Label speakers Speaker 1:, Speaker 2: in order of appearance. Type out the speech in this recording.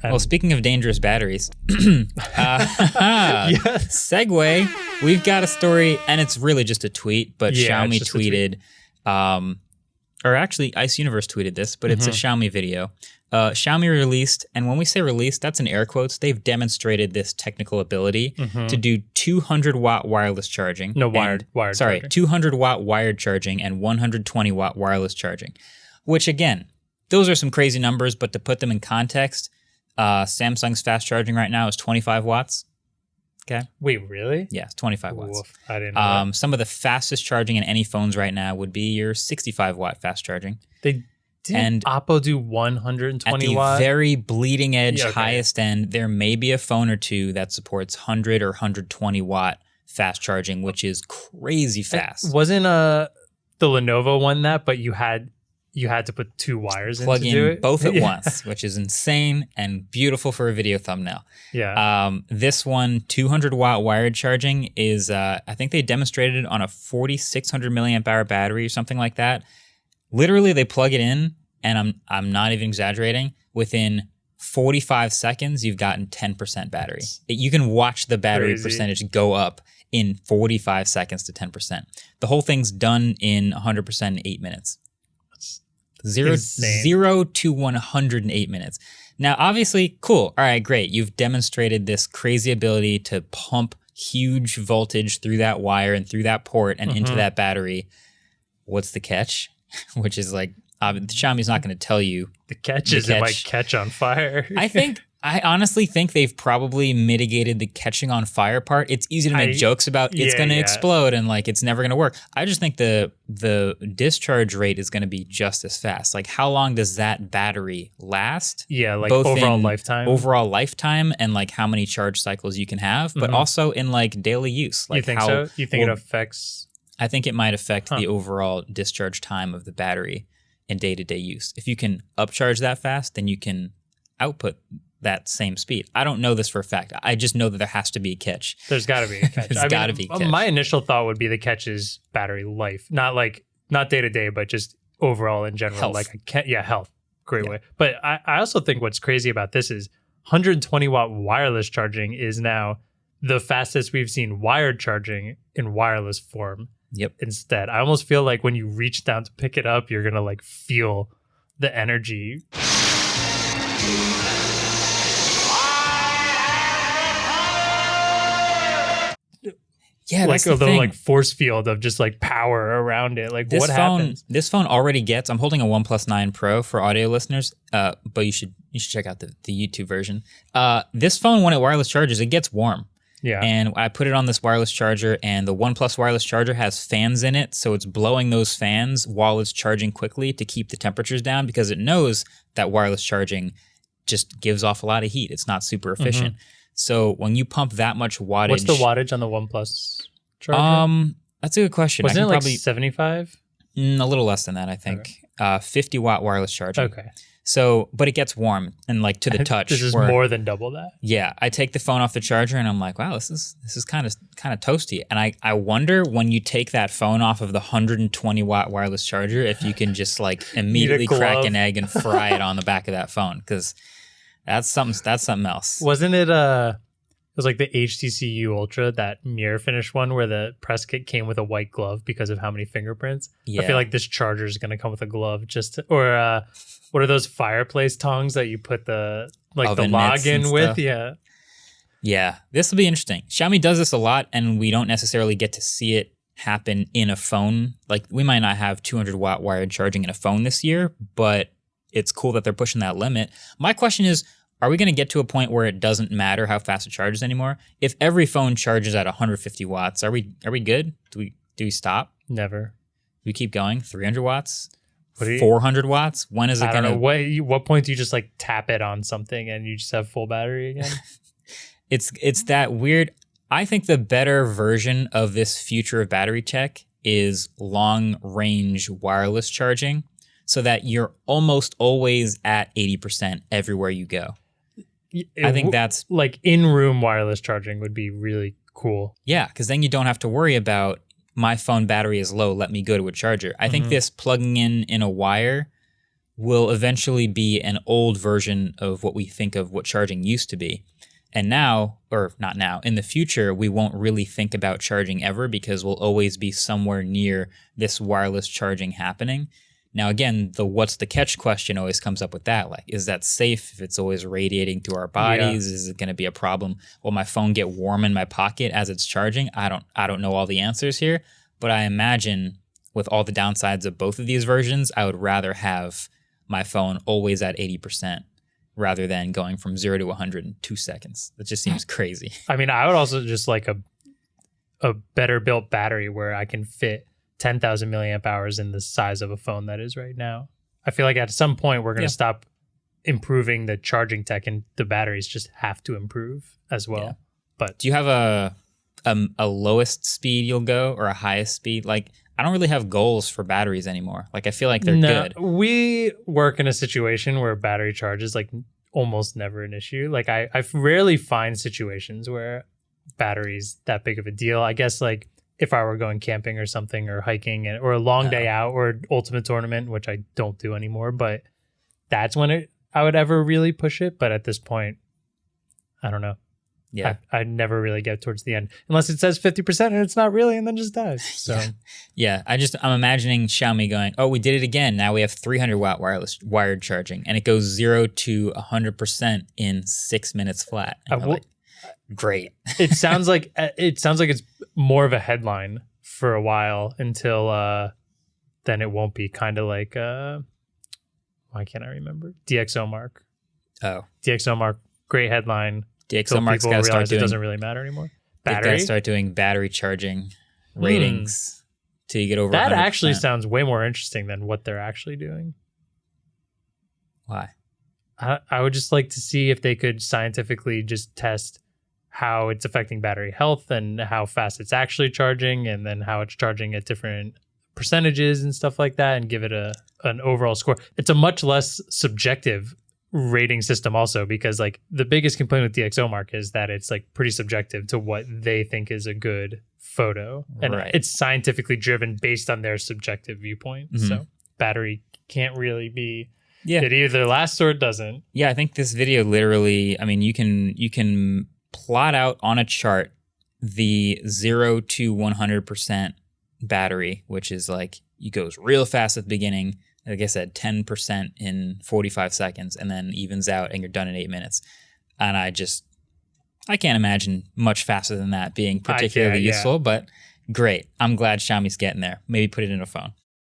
Speaker 1: Well, speaking of dangerous batteries,
Speaker 2: Yes.
Speaker 1: segue, we've got a story, and it's really just a tweet, but Xiaomi tweeted, or actually Ice Universe tweeted this, but it's a Xiaomi video. Xiaomi released, and when we say released, that's in air quotes, they've demonstrated this technical ability to do 200-watt wireless charging.
Speaker 2: No, wired
Speaker 1: Sorry,
Speaker 2: charging.
Speaker 1: 200-watt wired charging and 120-watt wireless charging, which, again, those are some crazy numbers, but to put them in context, Samsung's fast charging right now is 25 watts. Okay.
Speaker 2: Wait, really?
Speaker 1: Yeah, it's 25 watts.
Speaker 2: Oof, I didn't know that.
Speaker 1: Some of the fastest charging in any phones right now would be your 65-watt fast charging.
Speaker 2: Did Oppo do 120
Speaker 1: at the
Speaker 2: watt?
Speaker 1: very bleeding edge, highest end, there may be a phone or two that supports 100 or 120 watt fast charging, which is crazy fast.
Speaker 2: Wasn't the Lenovo one that, but you had to put two wires in to do
Speaker 1: Plug in
Speaker 2: it?
Speaker 1: both at once, which is insane and beautiful for a video thumbnail.
Speaker 2: Yeah.
Speaker 1: This one, 200-watt wired charging is, I think they demonstrated it on a 4,600 milliamp hour battery or something like that. Literally, they plug it in, and I'm not even exaggerating, within 45 seconds, you've gotten 10% battery. You can watch the battery percentage go up in 45 seconds to 10%. The whole thing's done in 100% in 8 minutes. Zero to 100 in 8 minutes. Now, obviously, cool. All right, great. You've demonstrated this crazy ability to pump huge voltage through that wire and through that port and into that battery. What's the catch? Which is like, Xiaomi's not going to tell you.
Speaker 2: The catch is it might catch on fire.
Speaker 1: I honestly think they've probably mitigated the catching on fire part. It's easy to make jokes about it's going to explode and like it's never going to work. I just think the discharge rate is going to be just as fast. Like, how long does that battery last?
Speaker 2: Yeah, like
Speaker 1: both
Speaker 2: overall
Speaker 1: in
Speaker 2: lifetime.
Speaker 1: Overall lifetime and like how many charge cycles you can have, but also in like daily use. Like,
Speaker 2: you think so? You think it affects?
Speaker 1: I think it might affect the overall discharge time of the battery in day-to-day use. If you can upcharge that fast, then you can output that same speed. I don't know this for a fact. I just know that there has to be a catch.
Speaker 2: There's got to be a catch.
Speaker 1: There's got to be a catch.
Speaker 2: My initial thought would be the catch is battery life. Not day-to-day, but just overall in general.
Speaker 1: Health.
Speaker 2: Like health. Great way. But I also think what's crazy about this is 120-watt wireless charging is now the fastest we've seen wired charging in wireless form.
Speaker 1: Yep.
Speaker 2: Instead, I almost feel like when you reach down to pick it up, you're gonna like feel the energy.
Speaker 1: Yeah,
Speaker 2: like
Speaker 1: that's the thing.
Speaker 2: Like force field of just like power around it. Like what happens?
Speaker 1: This phone already gets. I'm holding a OnePlus 9 Pro for audio listeners, but you should check out the YouTube version. This phone, when it wireless charges, it gets warm.
Speaker 2: Yeah.
Speaker 1: And I put it on this wireless charger, and the OnePlus wireless charger has fans in it, so it's blowing those fans while it's charging quickly to keep the temperatures down because it knows that wireless charging just gives off a lot of heat. It's not super efficient. So when you pump that much wattage...
Speaker 2: What's the wattage on the OnePlus charger?
Speaker 1: That's a good question.
Speaker 2: Wasn't it like 75?
Speaker 1: A little less than that, I think. 50-watt wireless charging.
Speaker 2: Okay.
Speaker 1: So, but it gets warm and like to the touch.
Speaker 2: This is more than double that.
Speaker 1: Yeah, I take the phone off the charger and I'm like, wow, this is kind of toasty. And I wonder when you take that phone off of the 120-watt wireless charger if you can just like immediately crack an egg and fry it on the back of that phone, because that's something else.
Speaker 2: Wasn't it it was like the HTC U Ultra, that mirror finish one where the press kit came with a white glove because of how many fingerprints?
Speaker 1: Yeah.
Speaker 2: I feel like this charger is going to come with a glove or what are those fireplace tongs that you put the log in with? Yeah.
Speaker 1: Yeah, this will be interesting. Xiaomi does this a lot, and we don't necessarily get to see it happen in a phone. Like, we might not have 200-watt wired charging in a phone this year, but it's cool that they're pushing that limit. My question is, are we going to get to a point where it doesn't matter how fast it charges anymore? If every phone charges at 150 watts, are we good? Do we stop?
Speaker 2: Never.
Speaker 1: Do we keep going? 300 watts?
Speaker 2: 400
Speaker 1: watts? When is it going to...
Speaker 2: I don't know. What point do you just like tap it on something and you just have full battery again?
Speaker 1: It's that weird... I think the better version of this future of battery tech is long-range wireless charging, so that you're almost always at 80% everywhere you go. I think that's...
Speaker 2: Like in-room wireless charging would be really cool.
Speaker 1: Yeah, because then you don't have to worry about, my phone battery is low, let me go to a charger. I think this plugging in a wire will eventually be an old version of what we think of what charging used to be. And now, or not now, in the future, we won't really think about charging ever because we'll always be somewhere near this wireless charging happening. Now, again, the what's the catch question always comes up with that. Like, is that safe if it's always radiating through our bodies? Yeah. Is it going to be a problem? Will my phone get warm in my pocket as it's charging? I don't know all the answers here, but I imagine with all the downsides of both of these versions, I would rather have my phone always at 80%. Rather than going from 0 to 100 in 2 seconds. That just seems crazy.
Speaker 2: I mean, I would also just like a better built battery where I can fit 10,000 milliamp hours in the size of a phone that is right now. I feel like at some point we're going to stop improving the charging tech, and the batteries just have to improve as well. Yeah. But
Speaker 1: do you have a lowest speed you'll go or a highest speed? Like, I don't really have goals for batteries anymore. Like, I feel like they're good.
Speaker 2: We work in a situation where battery charge is like almost never an issue. Like, I rarely find situations where battery's that big of a deal. I guess like if I were going camping or something or hiking or a long day out or ultimate tournament, which I don't do anymore, but that's when I would ever really push it. But at this point, I don't know.
Speaker 1: Yeah,
Speaker 2: I never really get towards the end unless it says 50% and it's not really, and then just dies. So
Speaker 1: yeah, I'm imagining Xiaomi going, oh, we did it again. Now we have 300 watt wireless wired charging, and it goes 0 to 100% in 6 minutes flat. Like, great.
Speaker 2: It sounds like it's more of a headline for a while until then it won't be. Kind of like why can't I remember? DxO Mark.
Speaker 1: Oh,
Speaker 2: DxO Mark, great headline.
Speaker 1: DxO Mark's got to start doing.
Speaker 2: It doesn't really matter anymore.
Speaker 1: They've got to start doing battery charging ratings till you get over.
Speaker 2: That
Speaker 1: 100%.
Speaker 2: Actually sounds way more interesting than what they're actually doing.
Speaker 1: Why?
Speaker 2: I would just like to see if they could scientifically just test how it's affecting battery health and how fast it's actually charging, and then how it's charging at different percentages and stuff like that, and give it an overall score. It's a much less subjective rating system also, because like the biggest complaint with DxO Mark is that it's like pretty subjective to what they think is a good photo, and it's scientifically driven based on their subjective viewpoint. So battery can't really be it either lasts or it doesn't.
Speaker 1: Yeah, I think this video literally, I mean, you can plot out on a chart the 0 to 100% battery, which is like it goes real fast at the beginning, like I said, 10% in 45 seconds, and then evens out and you're done in 8 minutes. And I can't imagine much faster than that being particularly useful, but great. I'm glad Xiaomi's getting there. Maybe put it in a phone.